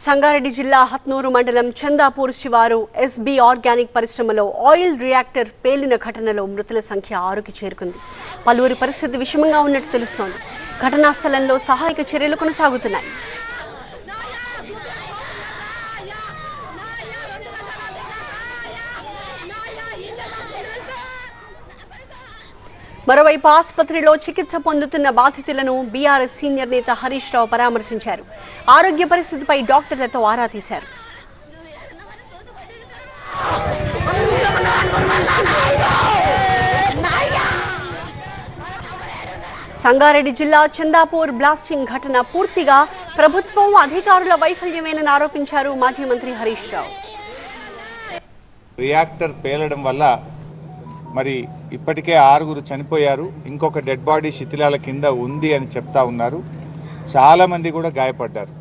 సంగారెడ్డి జిల్లా హత్నూరు మండలం చందాపూర్ శివారు ఎస్బీ ఆర్గానిక్ పరిశ్రమలో ఆయిల్ రియాక్టర్ పేలిన ఘటనలో మృతుల సంఖ్య 6కి చేరుకుంది. పలువురి పరిస్థితి విషమంగా ఉన్నట్టు తెలుస్తోంది. ఘటనా స్థలంలో సహాయక చర్యలు కొనసాగుతున్నాయి. మరోవైపు ఆసుపత్రిలో చికిత్స పొందుతున్న బాధితులను బీఆర్ఎస్ సీనియర్ నేత హరీష్ రావు పరామర్శించారు. ఆరోగ్య పరిస్థితిపై డాక్టర్లతో ఆరా తీశారు. సంగారెడ్డి జిల్లా చందాపూర్ బ్లాస్టింగ్ ఘటన పూర్తిగా ప్రభుత్వం అధికారుల వైఫల్యమేనని ఆరోపించారు మాజీ మంత్రి హరీష్ రావు. రియాక్టర్ పేలడం వల్ల మరి ఇప్పటికే 6 చనిపోయారు. ఇంకొక డెడ్ బాడీ శిథిలాల కింద ఉంది అని చెప్తా ఉన్నారు. చాలామంది కూడా గాయపడ్డారు.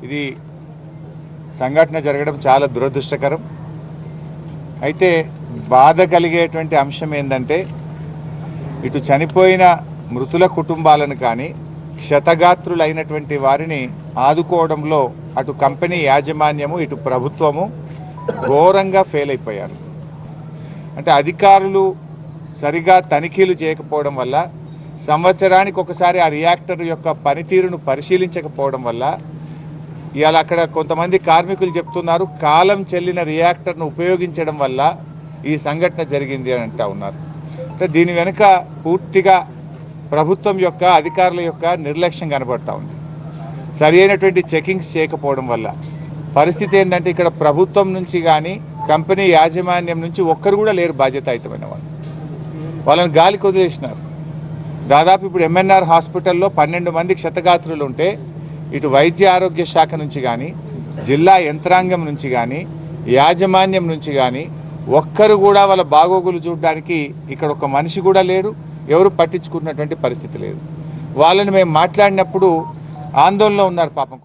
ఇది సంఘటన జరగడం చాలా దురదృష్టకరం. అయితే బాధ కలిగేటువంటి అంశం ఏంటంటే ఇటు చనిపోయిన మృతుల కుటుంబాలను కానీ క్షతగాత్రులైనటువంటి వారిని ఆదుకోవడంలో అటు కంపెనీ యాజమాన్యము ఇటు ప్రభుత్వము ఘోరంగా ఫెయిల్ అయిపోయారు. అంటే అధికారులు సరిగా తనిఖీలు చేయకపోవడం వల్ల, సంవత్సరానికి ఒకసారి ఆ రియాక్టర్ యొక్క పనితీరును పరిశీలించకపోవడం వల్ల, ఇవాళ అక్కడ కొంతమంది కార్మికులు చెప్తున్నారు కాలం చెల్లిన రియాక్టర్ను ఉపయోగించడం వల్ల ఈ సంఘటన జరిగింది అని అంటూ ఉన్నారు. అంటే దీని వెనుక పూర్తిగా ప్రభుత్వం యొక్క అధికారుల యొక్క నిర్లక్ష్యం కనబడతా ఉంది. సరి అయినటువంటి చెకింగ్స్ చేయకపోవడం వల్ల పరిస్థితి ఏంటంటే ఇక్కడ ప్రభుత్వం నుంచి కానీ కంపెనీ యాజమాన్యం నుంచి ఒక్కరు కూడా లేరు బాధ్యతాయుతమైన వాళ్ళు. వాళ్ళని గాలికి వదిలేసినారు. దాదాపు ఇప్పుడు ఎంఎన్ఆర్ హాస్పిటల్లో 12 మంది క్షతగాత్రులు ఉంటే ఇటు వైద్య ఆరోగ్య శాఖ నుంచి కానీ జిల్లా యంత్రాంగం నుంచి కానీ యాజమాన్యం నుంచి కానీ ఒక్కరు కూడా వాళ్ళ బాగోగులు చూడడానికి ఇక్కడ ఒక మనిషి కూడా లేరు. ఎవరు పట్టించుకున్నటువంటి పరిస్థితి లేదు. వాళ్ళని మేము మాట్లాడినప్పుడు ఆందోళనలో ఉన్నారు పాపం.